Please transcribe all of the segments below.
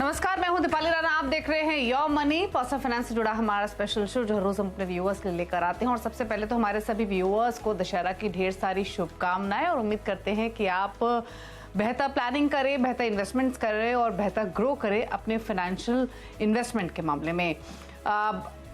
नमस्कार, मैं हूं दीपाली राणा। आप देख रहे हैं योर मनी। पर्सनल फाइनेंस से जुड़ा हमारा स्पेशल शो जो रोज हम अपने व्यूअर्स के लिए लेकर आते हैं। और सबसे पहले तो हमारे सभी व्यूअर्स को दशहरा की ढेर सारी शुभकामनाएं और उम्मीद करते हैं कि आप बेहतर प्लानिंग करें, बेहतर इन्वेस्टमेंट्स करें और बेहतर ग्रो करें अपने फाइनेंशियल इन्वेस्टमेंट के मामले में।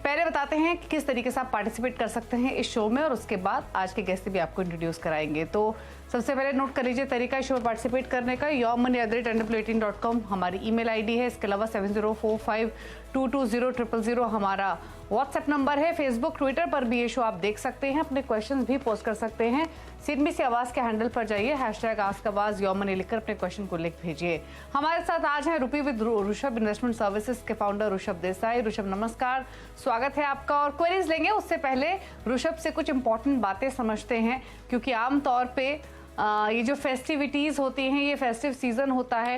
पहले बताते हैं कि किस तरीके से आप पार्टिसिपेट कर सकते हैं इस शो में, और उसके बाद आज के गेस्ट भी आपको इंट्रोड्यूस कराएंगे। तो सबसे पहले नोट कर लीजिए तरीका शो में पार्टिसिपेट करने का। yourmoney@ndplay18.com हमारी ईमेल आईडी है। इसके अलावा 7045220000 हमारा व्हाट्सएप नंबर है। फेसबुक, ट्विटर पर भी ये शो आप देख सकते हैं। अपने क्वेश्चंस भी पोस्ट कर सकते हैं। CNBC आवाज के हैंडल पर जाइए, #आस्कआवाज योर मनी लिखकर अपने क्वेश्चन को लिख भेजिए। हमारे साथ आज है रुपी विद ऋषभ इन्वेस्टमेंट सर्विसेज के फाउंडर ऋषभ देसाई। ऋषभ नमस्कार, स्वागत है आपका। और क्वेरीज लेंगे उससे पहले ऋषभ से कुछ इंपॉर्टेंट बातें समझते हैं, क्योंकि आमतौर पे ये जो फेस्टिविटीज होती हैं, ये फेस्टिव सीजन होता है,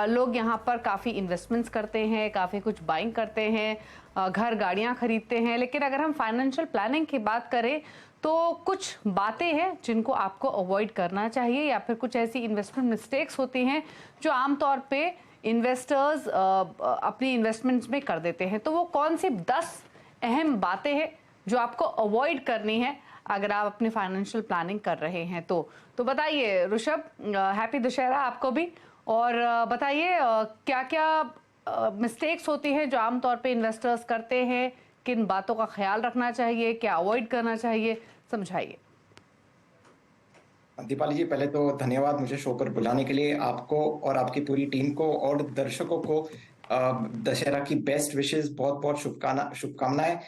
लोग यहाँ पर काफ़ी इन्वेस्टमेंट्स करते हैं, काफ़ी कुछ बाइंग करते हैं, घर गाड़ियाँ खरीदते हैं। लेकिन अगर हम फाइनेंशियल प्लानिंग की बात करें तो कुछ बातें हैं जिनको आपको अवॉइड करना चाहिए, या फिर कुछ ऐसी इन्वेस्टमेंट मिस्टेक्स होती हैं जो आमतौर पे इन्वेस्टर्स अपनी इन्वेस्टमेंट्स में कर देते हैं। तो वो कौन सी 10 अहम बातें हैं जो आपको अवॉइड करनी है अगर आप अपनी फाइनेंशियल प्लानिंग कर रहे हैं? तो बताइए ऋषभ, हैप्पी दशहरा आपको भी। और बताइए क्या क्या मिस्टेक्स होती हैं जो आमतौर पे इन्वेस्टर्स करते हैं, किन बातों का ख्याल रखना चाहिए, क्या अवॉइड करना चाहिए, समझाइए। दीपाली जी, पहले तो धन्यवाद मुझे शो पर बुलाने के लिए, आपको और आपकी पूरी टीम को और दर्शकों को दशहरा की बेस्ट विशेस, बहुत बहुत शुभकामनाएं।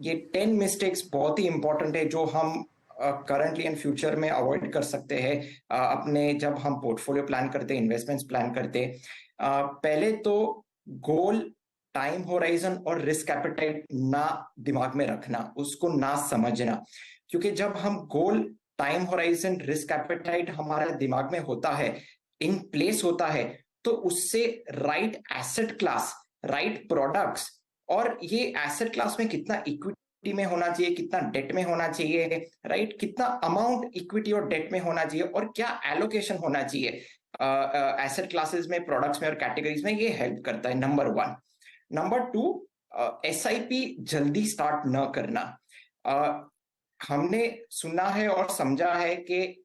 ये 10 मिस्टेक्स बहुत ही इंपॉर्टेंट है जो हम करंटली एंड फ्यूचर में अवॉइड कर सकते हैं अपने, जब हम पोर्टफोलियो प्लान करते हैं, इन्वेस्टमेंट्स प्लान करते हैं। पहले तो गोल, टाइम होराइजन और रिस्क एपेटाइट ना दिमाग में रखना, उसको ना समझना। क्योंकि जब हम गोल, टाइम होराइजन, रिस्क एपेटाइट हमारे दिमाग में होता है, इन प्लेस होता है, तो उससे right asset class, right products, और ये एसेट क्लास में कितना इक्विटी में होना चाहिए, कितना डेट में होना चाहिए, राइट, कितना अमाउंट इक्विटी और डेट में होना चाहिए, और क्या एलोकेशन होना चाहिए एसेट क्लासेस में, प्रोडक्ट्स में और कैटेगरीज में, ये हेल्प करता है, नंबर 1। नंबर 2, SIP जल्दी स्टार्ट न करना। हमने सुना है और समझा है कि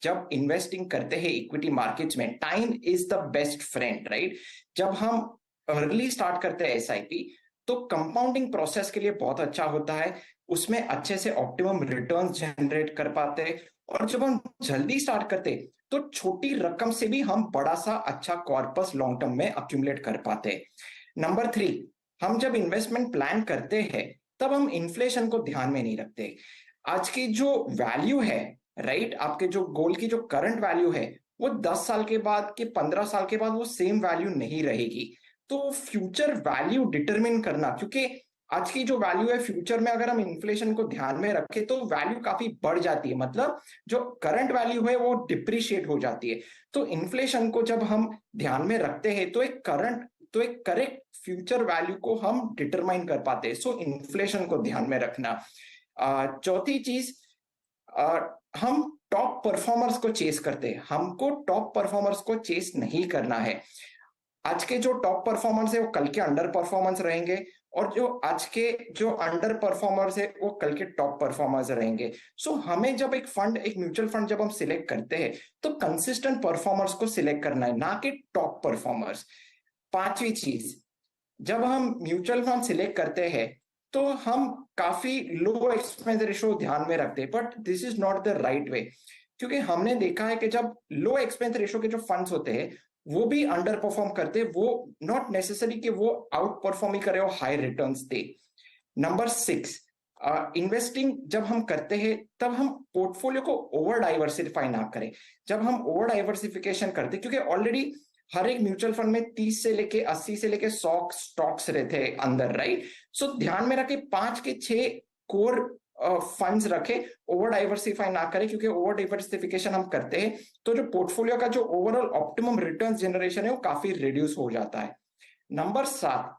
जब इन्वेस्टिंग करते हैं इक्विटी मार्केट्स में, time is the best friend, right. जब हम अर्ली स्टार्ट करते हैं SIP तो कंपाउंडिंग प्रोसेस के लिए बहुत अच्छा होता है, उसमें अच्छे से ऑप्टिमम रिटर्न्स जनरेट कर पाते हैं। और जब हम जल्दी स्टार्ट करते हैं तो छोटी रकम से भी हम बड़ा सा अच्छा कॉर्पस लॉन्ग टर्म में अक्यूमुलेट कर पाते हैं। नंबर 3, हम जब इन्वेस्टमेंट प्लान करते हैं तब हम इन्फ्लेशन को ध्यान में नहीं रखते। आज की जो वैल्यू है, राइट, आपके जो गोल की जो करंट वैल्यू है, वो 10 साल के बाद के 15 साल के बाद वो सेम वैल्यू नहीं रहेगी। तो फ्यूचर वैल्यू डिटरमिन करना, क्योंकि आज की जो वैल्यू है, फ्यूचर में अगर हम इन्फ्लेशन को ध्यान में रखें तो वैल्यू काफी बढ़ जाती है, मतलब जो करंट वैल्यू है वो डिप्रिशिएट हो जाती है। तो इन्फ्लेशन को जब हम ध्यान में रखते हैं तो एक करेक्ट फ्यूचर वैल्यू को हम डिटरमाइन कर पाते हैं। सो इन्फ्लेशन को ध्यान में रखना। चौथी चीज, हम टॉप परफॉर्मर्स को चेस करते हैं, हमको टॉप परफॉर्मर्स को चेस नहीं करना है। आज के जो टॉप परफॉर्मर्स है वो कल के अंडर परफॉर्मेंस रहेंगे, और जो आज के जो अंडर परफॉर्मर्स है वो कल के टॉप परफॉर्मर्स रहेंगे। सो हमें जब एक म्यूचुअल फंड जब हम सिलेक्ट करते हैं तो कंसिस्टेंट परफॉर्मर्स को सिलेक्ट करना है, ना कि टॉप परफॉर्मर्स। पांचवी चीज, जब हम म्यूचुअल फंड सिलेक्ट करते हैं तो हम काफी लो एक्सपेंस रेशियो ध्यान में रखते हैं, but this is not the right way. क्योंकि हमने देखा है कि जब लो एक्सपेंस रेशियो के जो फंड्स होते हैं वो भी अंडर परफॉर्म करते, वो नॉट नेसेसरी कि वो आउट परफॉर्म ही करे और हाई रिटर्न्स दे। नंबर 6, इन्वेस्टिंग जब हम करते हैं तब हम पोर्टफोलियो को ओवर डाइवर्सिफाई ना करें। जब हम ओवर डाइवर्सिफिकेशन करते, क्योंकि ऑलरेडी हर एक म्यूचुअल फंड में 30 से लेके 80 से लेके 100 स्टॉक्स रहते हैं अंदर, राइट। सो ध्यान में रखे 5 के 6 कोर फंड्स रखे, ओवर डाइवर्सिफाई ना करें, क्योंकि ओवर डाइवर्सिफिकेशन हम करते हैं तो जो पोर्टफोलियो का जो ओवरऑल ऑप्टिमम रिटर्न जनरेशन है वो काफी रिड्यूस हो जाता है। नंबर 7,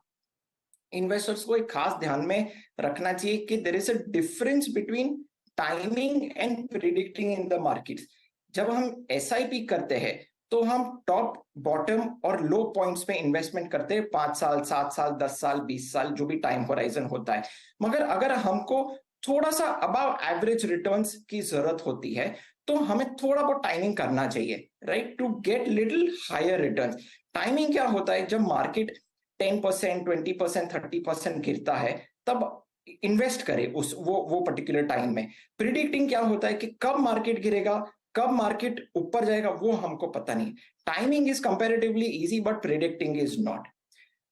इन्वेस्टर्स को एक खास ध्यान में रखना चाहिए कि there is a difference between timing and predicting in the markets. जब हम SIP करते हैं तो हम टॉप बॉटम और लो पॉइंट्स पे इन्वेस्टमेंट करते हैं, 5 साल 7 साल 10 साल 20 साल जो भी टाइम होराइजन होता है। मगर अगर हमको थोड़ा सा अबव एवरेज रिटर्न्स की जरूरत होती है तो हमें थोड़ा बहुत टाइमिंग करना चाहिए, right, to get little higher returns. Timing क्या होता है, जब मार्केट 10%, 20%, 30% गिरता है तब इन्वेस्ट करें उस वो पर्टिकुलर टाइम में। प्रिडिक्टिंग क्या होता है कि कब मार्केट गिरेगा, कब मार्केट ऊपर जाएगा, वो हमको पता नहीं। Timing is comparatively easy but predicting is not.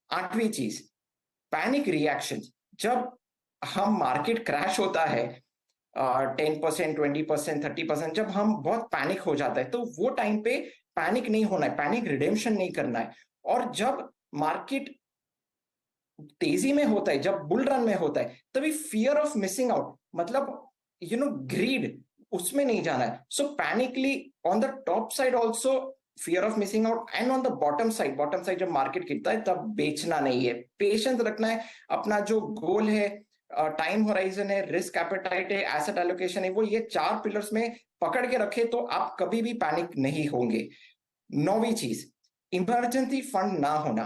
आठवीं चीज, पैनिक रिएक्शन। जब हम मार्केट क्रैश होता है 10%, 20%, 30%, जब हम बहुत पैनिक हो जाता है तो वो टाइम पे पैनिक नहीं होना है, पैनिक रिडेम्पशन नहीं करना है। और जब मार्केट तेजी में होता है, जब बुल रन में होता है, तभी फियर ऑफ मिसिंग आउट, मतलब ग्रीड, उसमें नहीं जाना है। So panicky on the top side also fear of missing out, and on the bottom side जब मार्केट गिरता है तब बेचना नहीं है, पेशेंस रखना है। अपना जो गोल है, टाइम होराइजन है, रिस्क एपेटाइट है, एसेट एलोकेशन है, वो ये 4 पिलर्स में पकड़ के रखे तो आप कभी भी पैनिक नहीं होंगे। 9वीं चीज, इमरजेंसी फंड ना होना।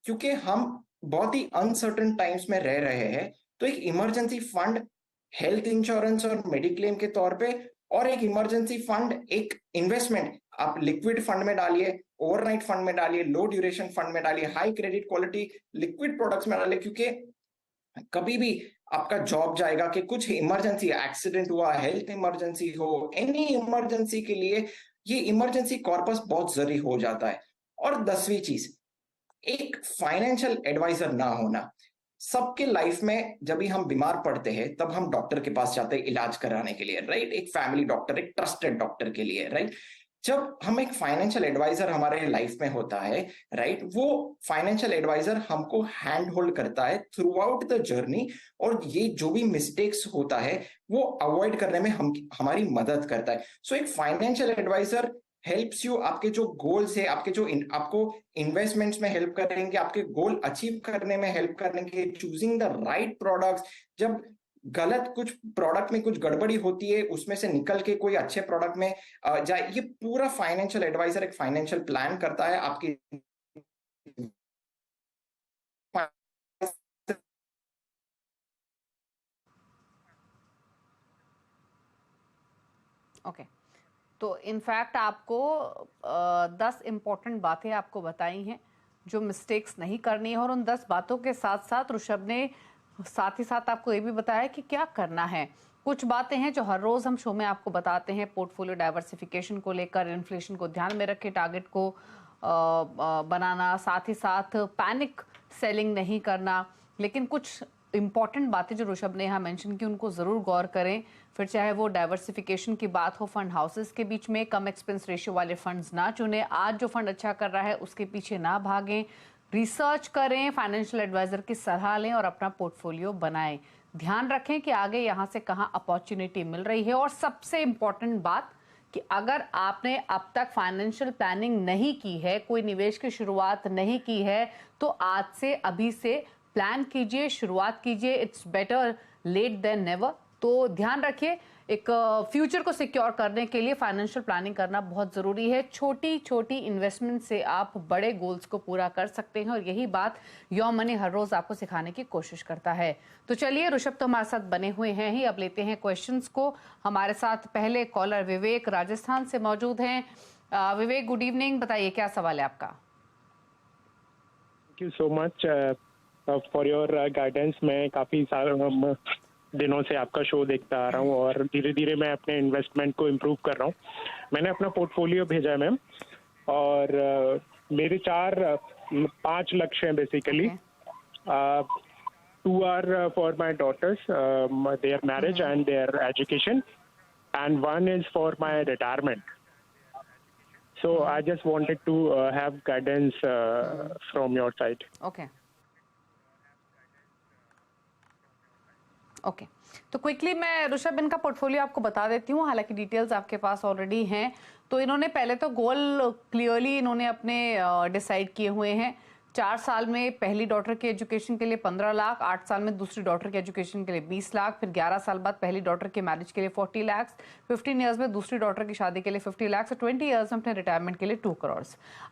क्योंकि हम बहुत ही अनसर्टेन टाइम्स में रह रहे हैं, तो एक इमरजेंसी फंड हेल्थ इंश्योरेंस और मेडिक्लेम के तौर पे, और एक इमरजेंसी फंड एक इन्वेस्टमेंट, आप लिक्विड फंड में डालिए, ओवरनाइट फंड में डालिए, लो ड्यूरेशन फंड में डालिए, high credit quality liquid products में डालिए। क्योंकि कभी भी आपका जॉब जाएगा कि कुछ इमरजेंसी, एक्सीडेंट हुआ, हेल्थ इमरजेंसी हो, एनी इमरजेंसी के लिए ये इमरजेंसी कॉर्पस बहुत जरूरी हो जाता है। और 10वीं चीज, एक फाइनेंशियल एडवाइजर ना होना। सबके लाइफ में जब भी हम बीमार पड़ते हैं तब हम डॉक्टर के पास जाते हैं इलाज कराने के लिए, राइट, एक फैमिली डॉक्टर, एक ट्रस्टेड डॉक्टर के लिए, राइट। जब हम एक फाइनेंशियल एडवाइजर हमारे लाइफ में होता है, राइट, वो फाइनेंशियल एडवाइजर हमको हैंड होल्ड करता है थ्रू आउट द जर्नी, और ये जो भी मिस्टेक्स होता है वो अवॉइड करने में हमारी मदद करता है। सो एक फाइनेंशियल एडवाइजर हेल्प्स यू, आपके जो गोल्स है, आपके जो आपको इन्वेस्टमेंट्स में हेल्प करेंगे, आपके गोल अचीव करने में हेल्प करेंगे, चूजिंग द राइट प्रोडक्ट्स। जब गलत कुछ प्रोडक्ट में कुछ गड़बड़ी होती है, उसमें से निकल के कोई अच्छे प्रोडक्ट में जाए, ये पूरा फाइनेंशियल एडवाइजर एक फाइनेंशियल प्लान करता है आपकी। ओके, तो इनफैक्ट आपको 10 इम्पोर्टेंट बातें आपको बताई हैं जो मिस्टेक्स नहीं करनी है, और उन 10 बातों के साथ साथ ऋषभ ने साथ ही साथ आपको ये भी बताया कि क्या करना है। कुछ बातें हैं जो हर रोज हम शो में आपको बताते हैं, पोर्टफोलियो डाइवर्सिफिकेशन को लेकर, इन्फ्लेशन को ध्यान में रख के टारगेट को बनाना, साथ ही साथ पैनिक सेलिंग नहीं करना। लेकिन कुछ इंपॉर्टेंट बातें जो ऋषभ ने यहाँ मेंशन की उनको ज़रूर गौर करें। फिर चाहे वो डाइवर्सिफिकेशन की बात हो, फंड हाउसेस के बीच में कम एक्सपेंस रेशियो वाले फंड्स ना चुने, आज जो फंड अच्छा कर रहा है उसके पीछे ना भागें, रिसर्च करें, फाइनेंशियल एडवाइजर की सलाह लें और अपना पोर्टफोलियो बनाएं। ध्यान रखें कि आगे यहाँ से कहाँ अपॉर्चुनिटी मिल रही है। और सबसे इम्पॉर्टेंट बात कि अगर आपने अब तक फाइनेंशियल प्लानिंग नहीं की है, कोई निवेश की शुरुआत नहीं की है, तो आज से अभी से प्लान कीजिए, शुरुआत कीजिए। It's better late than never. तो ध्यान रखिए, एक फ्यूचर को सिक्योर करने के लिए फाइनेंशियल प्लानिंग करना बहुत ज़रूरी है। छोटी छोटी इन्वेस्टमेंट से आप बड़े गोल्स को पूरा कर सकते हैं, और यही बात योर मनी हर रोज़ आपको सिखाने की कोशिश करता है। तो चलिए, ऋषभ तो हमारे साथ बने हुए हैं ही, अब लेते हैं क्वेश्चंस को। हमारे साथ पहले कॉलर विवेक राजस्थान से मौजूद हैं। विवेक, गुड इवनिंग, बताइए क्या सवाल है आपका। Thank you so much for your guidance. मैं काफ़ी दिनों से आपका शो देखता आ रहा हूँ और धीरे धीरे मैं अपने इन्वेस्टमेंट को इम्प्रूव कर रहा हूँ। मैंने अपना पोर्टफोलियो भेजा है मैम, और मेरे 5 लक्ष्य हैं basically. 2 are for my daughters, their marriage and their education, and 1 is for my retirement. So I just wanted to have guidance from your side. Okay. Okay, तो क्विकली मैं ऋषभ इनका पोर्टफोलियो आपको बता देती हूँ, हालांकि डिटेल्स आपके पास ऑलरेडी हैं। तो इन्होंने पहले तो गोल क्लियरली इन्होंने अपने डिसाइड किए हुए हैं। 4 साल में पहली डॉटर की एजुकेशन के लिए 15 लाख, 8 साल में दूसरी डॉटर की एजुकेशन के लिए 20 लाख, फिर 11 साल बाद पहली डॉटर के मैरिज के लिए 40 लाख, 15 ईयर्स में दूसरी डॉटर की शादी के लिए 50 लाख, 20 ईयर्स में अपने रिटायरमेंट के लिए 2 करोड़।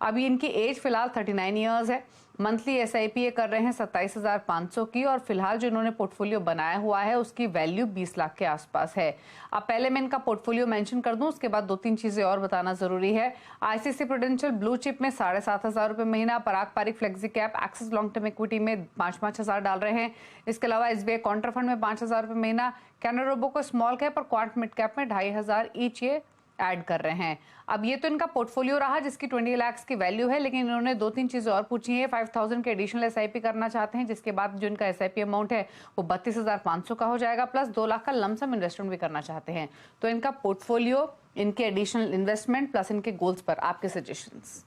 अभी इनकी एज फिलहाल 39 ईयर्स है। मंथली एसआईपी कर रहे हैं 27,500 की, और फिलहाल जो इन्होंने पोर्टफोलियो बनाया हुआ है उसकी वैल्यू 20 लाख के आसपास है। अब पहले मैं इनका पोर्टफोलियो मेंशन कर दूं, उसके बाद 2-3 चीजें और बताना जरूरी है। आईसीसी प्रूडेंशियल ब्लू चिप में 7,500 रुपए महीना, Parag Parikh flexi cap, Axis long term equity में 5-5 हजार डाल रहे हैं। इसके अलावा एसबीआई कॉन्ट्रा फंड में 5,000 रुपए महीना, कैनरा रोबो को स्मॉल कैप और क्वांट मिड कैप में 2,500 ईच ये ऐड कर रहे हैं। अब ये तो इनका पोर्टफोलियो रहा जिसकी 20 लाख की वैल्यू है, लेकिन इन्होंने 2-3 चीजें और पूछी है। 5,000 के एडिशनल एसआईपी करना चाहते हैं, जिसके बाद जो इनका एसआईपी अमाउंट है वो 32,500 का हो जाएगा, प्लस 2 लाख का लमसम इन्वेस्टमेंट भी करना चाहते हैं। तो इनका पोर्टफोलियो, इनके एडिशनल इन्वेस्टमेंट प्लस इनके गोल्स पर आपके सजेशंस।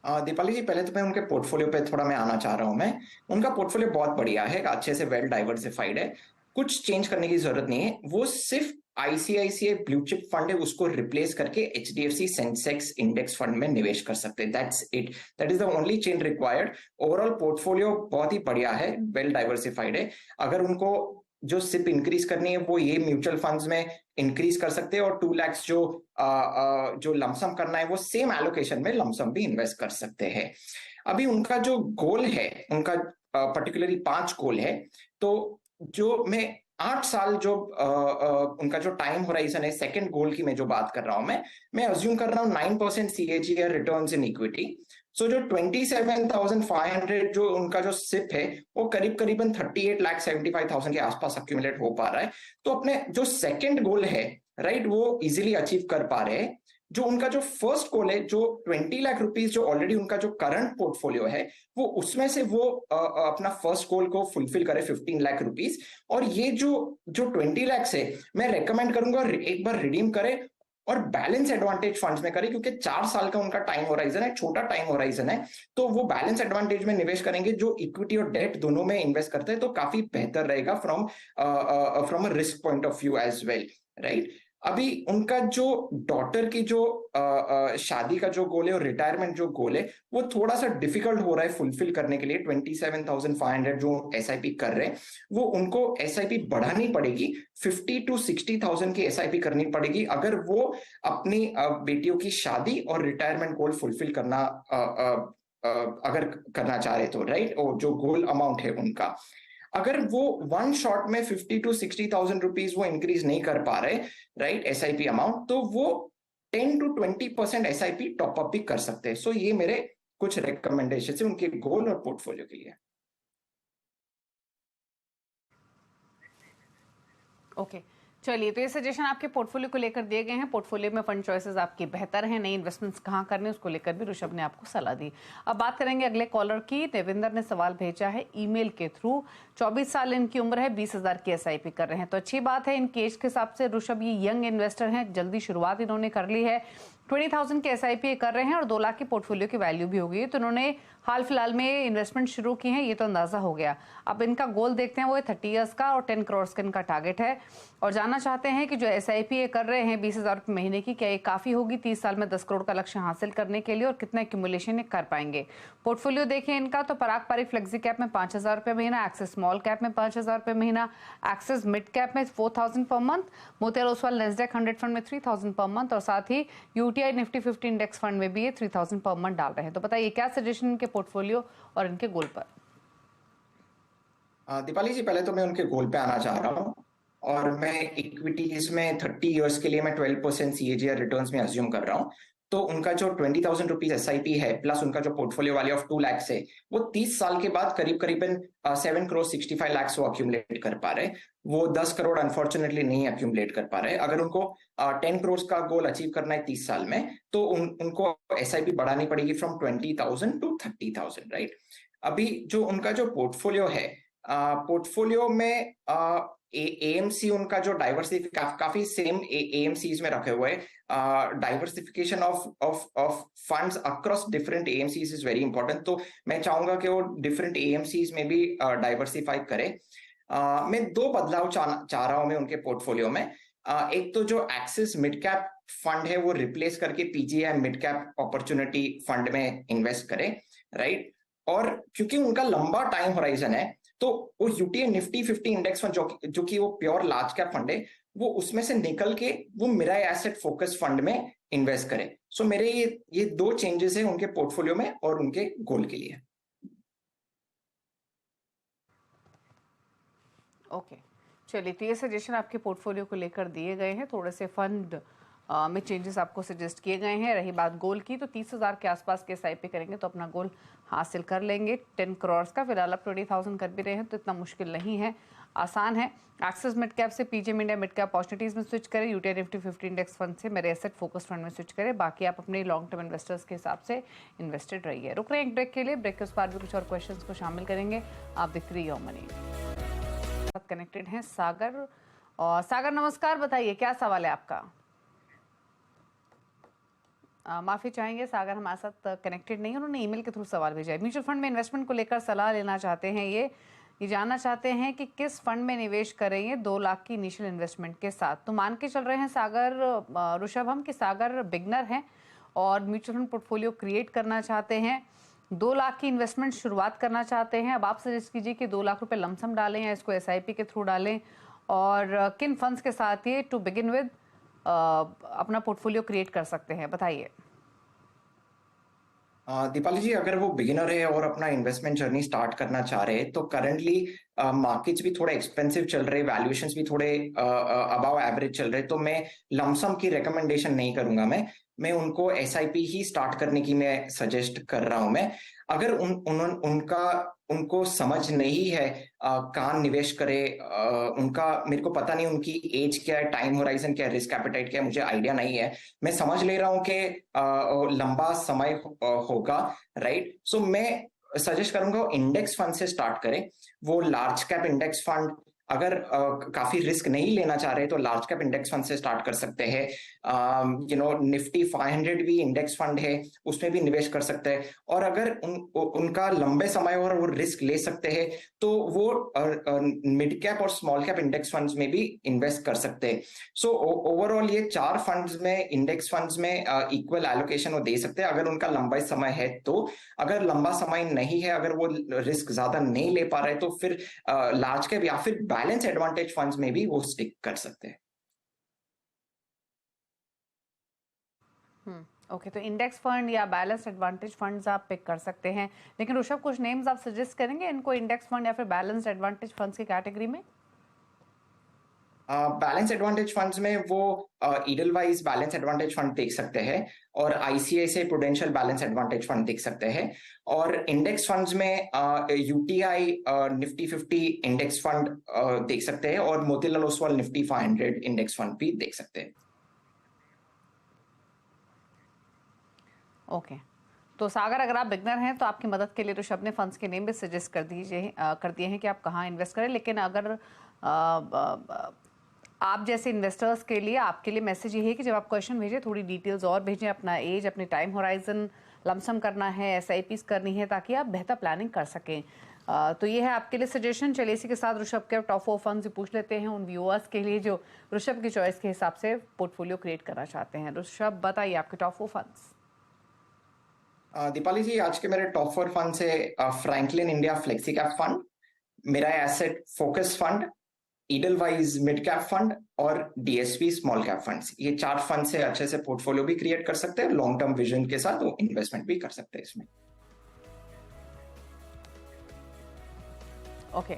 दीपाली जी, पहले तो मैं उनके पोर्टफोलियो पे थोड़ा मैं आना चाह रहा हूं। मैं उनका पोर्टफोलियो बहुत बढ़िया है, अच्छे से वेल डाइवर्सिफाइड है, कुछ चेंज करने की जरूरत नहीं है। वो सिर्फ आईसीआईसीआई ब्लू चिप फंड है उसको रिप्लेस करके एचडीएफसी सेंसेक्स इंडेक्स फंड में निवेश कर सकते हैं। That's it, that is the only change required. Overall portfolio बहुत ही बढ़िया है, वेल डाइवर्सिफाइड है। अगर उनको जो सिप इंक्रीज करनी है वो ये म्यूचुअल फंड्स में इंक्रीज कर सकते हैं, और 2 लाख जो लमसम करना है वो सेम एलोकेशन में लमसम भी इन्वेस्ट कर सकते हैं। अभी उनका जो गोल है, उनका पर्टिकुलरली 5 गोल है। तो जो मैं 8 साल जो उनका जो टाइम होराइजन है, सेकंड गोल की मैं जो बात कर रहा हूं, मैं अज्यूम कर रहा हूं 9% CAGR रिटर्न्स इन इक्विटी। सो जो 27,500 जो उनका जो सिप है वो करीबन 38,75,000 के आसपास अक्यूमुलेट हो पा रहा है। तो अपने जो सेकंड गोल है, राइट, वो इजीली अचीव कर पा रहे हैं। जो उनका जो फर्स्ट गोल है, जो 20 लाख रुपीस जो ऑलरेडी उनका जो करंट पोर्टफोलियो है, वो उसमें से वो अपना फर्स्ट गोल को फुलफिल करे 15 लाख रुपीस। और ये जो 20 लाख है, मैं रेकमेंड करूंगा एक बार रिडीम करें और बैलेंस एडवांटेज फंड्स में करें, क्योंकि 4 साल का उनका टाइम होराइजन है, छोटा टाइम होराइजन है। तो वो बैलेंस एडवांटेज में निवेश करेंगे, जो इक्विटी और डेट दोनों में इन्वेस्ट करते हैं, तो काफी बेहतर रहेगा from a risk point of view as well, right. अभी उनका जो डॉटर की जो शादी का जो गोल है और रिटायरमेंट जो गोल है, वो थोड़ा सा डिफिकल्ट हो रहा है फुलफिल करने के लिए। 27,500 जो एसआईपी कर रहे हैं, वो उनको एसआईपी बढ़ानी पड़ेगी, 50 to 60,000 की एसआईपी करनी पड़ेगी, अगर वो अपनी बेटियों की शादी और रिटायरमेंट गोल फुलफिल करना अगर करना चाह रहे तो, राइट। और जो गोल अमाउंट है उनका, अगर वो वन शॉट में 50 to 60,000 रुपीज वो इंक्रीज नहीं कर पा रहे, राइट, एसआईपी अमाउंट, तो वो 10 to 20% एसआईपी टॉपअप भी कर सकते हैं। सो ये मेरे कुछ रिकमेंडेशन है उनके गोल और पोर्टफोलियो के लिए। ओके, चलिए, तो ये सजेशन आपके पोर्टफोलियो को लेकर दिए गए हैं। पोर्टफोलियो में फंड चॉइसेस आपकी बेहतर हैं, नई इन्वेस्टमेंट्स कहाँ करने उसको लेकर भी ऋषभ ने आपको सलाह दी। अब बात करेंगे अगले कॉलर की। देवेंद्र ने सवाल भेजा है ईमेल के थ्रू। 24 साल इनकी उम्र है, 20,000 की एसआईपी कर रहे हैं, तो अच्छी बात है। इनके एज के हिसाब से ऋषभ ये यंग इन्वेस्टर हैं, जल्दी शुरुआत इन्होंने कर ली है। 20,000 के एसआईपी कर रहे हैं और 2 लाख की पोर्टफोलियो की वैल्यू भी होगी। तो इन्होंने हाल फिलहाल में इन्वेस्टमेंट शुरू की है, ये तो अंदाजा हो गया। अब इनका गोल देखते हैं, वो 30 ईयर्स का और 10 करोड़ का इनका टारगेट है। और जानना चाहते हैं कि जो एसआईपी कर रहे हैं 20,000 रुपये महीने की, क्या ये काफ़ी होगी 30 साल में 10 करोड़ का लक्ष्य हासिल करने के लिए, और कितना एक्यूमुलेशन ये कर पाएंगे। पोर्टफोलियो देखें इनका, तो पराग पारिक फ्लेक्सी कैप में 5,000 रुपये महीना, एक्सिस स्मॉल कैप में 5,000 रुपये महीना, एक्सिस मिड कैप में 4,000 per month, Motilal Oswal Nasdaq 100 fund में 3,000 पर मंथ, और साथ ही यूटीआई निफ्टी 50 इंडेक्स फंड में भी ये 3,000 पर मंथ डाल रहे हैं। तो बताइए क्या सजेशन इनके पोर्टफोलियो और इनके गोल पर। दीपाली जी, पहले तो मैं उनके गोल पे आना चाह रहा हूँ, और मैं इक्विटीज में 30 इयर्स के लिए मैं 12% CAGR रिटर्न्स में अज्यूम कर रहा हूँ। तो उनका जो 20,000 रुपीज एसआईपी है, प्लस उनका जो पोर्टफोलियो वैल्यू ऑफ 2 लाख है, वो 30 साल के बाद करीबन 7 करोड़ 65 लाख वो अक्यूमुलेट कर पा रहे। वो 10 करोड़ अनफॉर्चुनेटली नहीं अक्यूमुलेट कर पा रहे। अगर उनको 10 करोड़ का गोल अचीव करना है 30 साल में, तो उनको एसआईपी बढ़ानी पड़ेगी फ्रॉम 20,000 to 30,000, राइट। अभी जो उनका जो पोर्टफोलियो है, पोर्टफोलियो में एएमसी उनका जो डाइवर्सिफिकेशन काफी सेम एएमसीज में रखे हुए हैं। Diversification of funds across different AMCs is very important. तो मैं चाहूंगा कि वो डिफरेंट एएमसीज में भी डाइवर्सिफाई करें। मैं 2 बदलाव चाह रहा हूं मैं उनके पोर्टफोलियो में। एक तो जो एक्सिस मिड कैप फंड है वो रिप्लेस करके PGI mid cap opportunity fund में इन्वेस्ट करें। राइट। और क्योंकि उनका लंबा टाइम होराइजन है, तो वो यूटीए निफ्टी 50 इंडेक्स फंड जो कि वो प्योर लार्ज कैप फंड है, वो उसमें से निकल के वो मिराई एसेट फोकस फंड में इन्वेस्ट करे। सो मेरे ये दो चेंजेस है उनके पोर्टफोलियो में और उनके गोल के लिए। ओके, चलिए, तो ये सजेशन आपके पोर्टफोलियो को लेकर दिए गए हैं। थोड़े से फंड में चेंजेस आपको सजेस्ट किए गए हैं। रही बात गोल की, तो 30,000 के आसपास के एसआईपी करेंगे तो अपना गोल हासिल कर लेंगे 10 करोड़ का। फिलहाल आप 20,000 कर भी रहे हैं तो इतना मुश्किल नहीं है, आसान है। एक्सिस मिड कैप से पीजेएम इंडिया मिड कैप अपॉर्चुनिटीज में स्विच करें, यूटीआई निफ्टी 50 इंडेक्स फंड से मेरे एसेट फोकस फंड में स्विच करें। बाकी आप अपने लॉन्ग टर्म इन्वेस्टर्स के हिसाब से इन्वेस्टेड रहिए। रुक रहे हैं एक ब्रेक के लिए, ब्रेक के उस पार भी कुछ और क्वेश्चंस को शामिल करेंगे। आप दिख रही योर मनी कनेक्टेड हैं सागर। और सागर नमस्कार, बताइए क्या सवाल है आपका? माफी चाहेंगे, सागर हमारे साथ कनेक्टेड नहीं, उन्होंने ईमेल के थ्रू सवाल भेजा है। म्यूचुअल फंड में इन्वेस्टमेंट को लेकर सलाह लेना चाहते हैं। ये जानना चाहते हैं कि किस फंड में निवेश करेंगे 2 लाख की इनिशियल इन्वेस्टमेंट के साथ। तो मान के चल रहे हैं सागर ऋषभ हम कि सागर बिगनर हैं और म्यूचुअल फंड पोर्टफोलियो क्रिएट करना चाहते हैं, 2 लाख की इन्वेस्टमेंट शुरुआत करना चाहते हैं। अब आप सजेस्ट कीजिए कि 2 लाख रुपए लमसम डालें या इसको एसआईपी के थ्रू डालें, और किन फंड्स के साथ ये टू बिगिन विद अपना पोर्टफोलियो क्रिएट कर सकते हैं, बताइए। दीपाली जी, अगर वो बिगिनर है और अपना इन्वेस्टमेंट जर्नी स्टार्ट करना चाह रहे हैं तो करंटली मार्केट्स भी थोड़े एक्सपेंसिव चल रहे, वैल्यूएशंस भी थोड़े अबव एवरेज चल रहे, तो मैं लमसम की रिकमेंडेशन नहीं करूंगा। मैं उनको एसआईपी ही स्टार्ट करने की मैं सजेस्ट कर रहा हूं। मैं अगर उनको समझ नहीं है कहाँ निवेश करे, उनका मेरे को पता नहीं उनकी एज क्या है, टाइम होराइजन क्या है, रिस्क एपेटाइट क्या है, मुझे आइडिया नहीं है। मैं समझ ले रहा हूँ कि लंबा समय होगा, राइट। सो मैं सजेस्ट करूंगा इंडेक्स फंड से स्टार्ट करें। वो लार्ज कैप इंडेक्स फंड, अगर काफी रिस्क नहीं लेना चाह रहे तो लार्ज कैप इंडेक्स फंड से स्टार्ट कर सकते हैं। निफ्टी 500 भी इंडेक्स फंड है, उसमें भी निवेश कर सकते हैं। और अगर उनका लंबे समय और वो रिस्क ले सकते हैं तो वो मिड कैप और स्मॉल कैप इंडेक्स फंड्स में भी इन्वेस्ट कर सकते हैं। सो ओवरऑल ये 4 फंड्स में, इंडेक्स फंड्स में इक्वल एलोकेशन वो दे सकते हैं अगर उनका लंबा समय है तो। अगर लंबा समय नहीं है, अगर वो रिस्क ज्यादा नहीं ले पा रहे तो फिर लार्ज कैप या फिर बैलेंस एडवांटेज फंड्स में भी वो स्टिक कर सकते हैं। ओके, तो इंडेक्स फंड या बैलेंस एडवांटेज फंड्स आप पिक कर सकते हैं। लेकिन ऋषभ, कुछ नेम्स आप सजेस्ट करेंगे इनको इंडेक्स फंड या फिर बैलेंस एडवांटेज फंड्स की कैटेगरी में? बैलेंस एडवांटेज फंड्स में वो ईडलवाइज बैलेंस एडवांटेज फंड देख सकते हैं और ICICI prudential balance advantage fund देख सकते हैं। और इंडेक्स फंड्स में यूटीआई निफ्टी 50 इंडेक्स फंड देख सकते हैं और Motilal Oswal Nifty 500 index fund भी देख सकते हैं। ओके, तो सागर, अगर आप बिगनर हैं तो आपकी मदद के लिए ऋषभ ने फंड्स के नेम भी सजेस्ट कर दिए हैं कि आप कहाँ इन्वेस्ट करें। लेकिन अगर आप जैसे इन्वेस्टर्स के लिए, आपके लिए मैसेज ये है कि जब आप क्वेश्चन भेजें थोड़ी डिटेल्स और भेजें, अपना एज, अपने टाइम होराइजन, लमसम करना है, एसआईपीस करनी है, ताकि आप बेहतर प्लानिंग कर सकें। तो ये है आपके लिए सजेशन। चलिए, इसी के साथ ऋषभ के टॉप 4 फंड्स पूछ लेते हैं उन व्यूअर्स के लिए जो ऋषभ की चॉइस के हिसाब से पोर्टफोलियो क्रिएट करना चाहते हैं। ऋषभ, बताइए आपके टॉप 4 फंड्स। दीपाली जी, आज के मेरे टॉप 4 फंड से Franklin India flexi cap fund, Mirae asset focus fund, Edelweiss mid cap fund और डीएसपी स्मॉल कैप फंड्स। ये 4 फंड से अच्छे से पोर्टफोलियो भी क्रिएट कर सकते हैं, लॉन्ग टर्म विजन के साथ वो इन्वेस्टमेंट भी कर सकते हैं इसमें। ओके,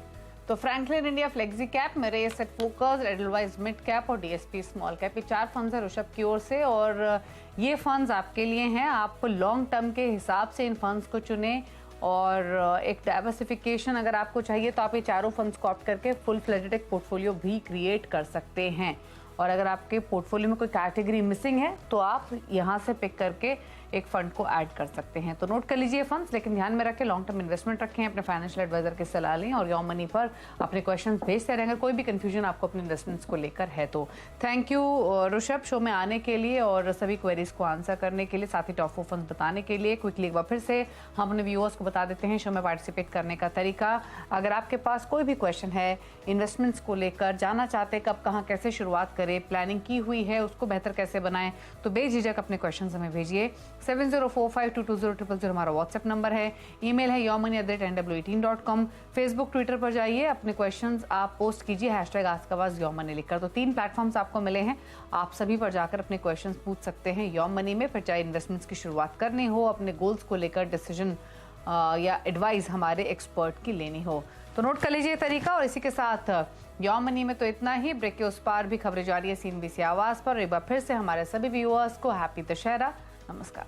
तो फ्रैंकलिन इंडिया फ्लेक्सी कैप, मेरे asset focus, Edelweiss mid cap और डीएसपी स्मॉल कैप, ये 4 फंड्स है ऋषभ की ओर से। और ये फंड्स आपके लिए हैं। आप लॉन्ग टर्म के हिसाब से इन फंड्स को चुनें और एक डाइवर्सिफिकेशन अगर आपको चाहिए तो आप ये चारों फंड्स को ऑप्ट करके फुल फ्लेजेड एक पोर्टफोलियो भी क्रिएट कर सकते हैं। और अगर आपके पोर्टफोलियो में कोई कैटेगरी मिसिंग है तो आप यहाँ से पिक करके एक फंड को ऐड कर सकते हैं। तो नोट कर लीजिए फंड्स, लेकिन ध्यान में रखें लॉन्ग टर्म इन्वेस्टमेंट रखें, अपने फाइनेंशियल एडवाइजर की सलाह लें और योर मनी पर अपने क्वेश्चंस भेजते रहेंगे। कोई भी कंफ्यूजन आपको अपने इन्वेस्टमेंट्स को लेकर है तो। थैंक यू ऋषभ शो में आने के लिए और सभी क्वेरीज को आंसर करने के लिए, साथ ही टॉप 4 फंड्स बताने के लिए। क्विकली एक बार फिर से हम अपने व्यूअर्स को बता देते हैं शो में पार्टिसिपेट करने का तरीका। अगर आपके पास कोई भी क्वेश्चन है इन्वेस्टमेंट्स को लेकर, जानना चाहते हैं कब कहाँ कैसे शुरुआत करें, प्लानिंग की हुई है उसको बेहतर कैसे बनाएं, तो बेझिझक अपने क्वेश्चन हमें भेजिए। 7045220000 हमारा व्हाट्सएप नंबर है। ईमेल है yourmoney@nw18.com। फेसबुक ट्विटर पर जाइए, अपने क्वेश्चंस आप पोस्ट कीजिए #AskAwaz yourmoney लिखकर। तो 3 प्लेटफॉर्म्स आपको मिले हैं, आप सभी पर जाकर अपने क्वेश्चंस पूछ सकते हैं योर मनी में। फिर चाहे इन्वेस्टमेंट्स की शुरुआत करनी हो, अपने गोल्स को लेकर डिसीजन या एडवाइस हमारे एक्सपर्ट की लेनी हो, तो नोट कर लीजिए तरीका। और इसी के साथ योर मनी में तो इतना ही। ब्रेक के उस पार भी खबरें जारी है CNBC आवाज पर। एक बार फिर से हमारे सभी व्यूअर्स को हैप्पी दशहरा। नमस्कार।